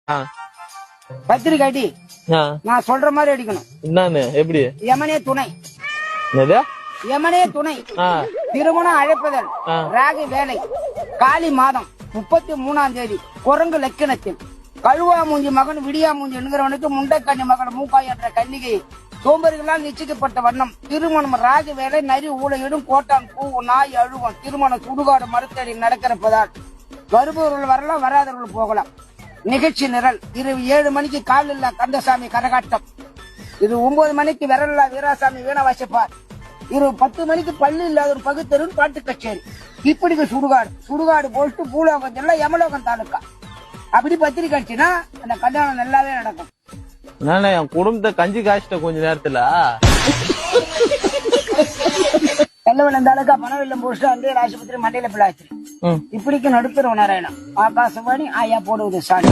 ஆ. பத்திரிக்கை அடி ஆ. நான் சொல்ற மாதிரி அடிக்கணும். என்னன்னு எப்படி யமனே துணை, என்னது? யமனே துணை. ஆ. திருமணம் அழைப்பதல், ஆ. ராகு வேலை, காலி மாதம் 33ஆம் தேதி, குரங்கு லட்சணத்தில், கழுவா மூஞ்சி மகன் விடியா மூஞ்சி என்கிறவனுக்கு முண்டைக்கண்ணி மகன் மூக்காய் என்ற கன்னிகை சோம்பர்களால் நிச்சயிக்கப்பட்ட வண்ணம். திருமணம் ராகு வேலை, நரி ஊழையிடும், கோட்டான் பூ நாய் அழுவம். திருமணம் சுடுகாடு மறுத்தடி நடக்கிறப்பதால் வருபவர்கள் வரலாம், வராதவர்கள் போகலாம். நிகழ்ச்சி நிரல் இரவு 7 மணிக்கு காலில்லா கந்தசாமி கரகாட்டம். இது 9 மணிக்கு விரல்லா வீராசாமி வீண வாசிப்பார். இரவு 10 மணிக்கு பள்ளி இல்லாத ஒரு பகுத்தரு பாட்டு கச்சேரி. இப்படிக்கு சுடுகாடு போட்டு பூலோகம் எல்லாம் யமலோகம் தாலுக்கா. அப்படி பத்திரிக்கை அடிச்சுன்னா அந்த கல்யாணம் நல்லாவே நடக்கும். நானே என் குடும்பத்தை கஞ்சி காய்ச்சிட்ட கொஞ்ச நேரத்துல எல்லவன் தாலுக்கா பணவெல்லம் போஸ்ட் அங்கே ஆஸ்பத்திரி மண்டையில பிள்ளாச்சு. இப்படிக்கு நடுத்தர நாராயணம் ஆகாசவாணி ஆயா போடுவது சாணி.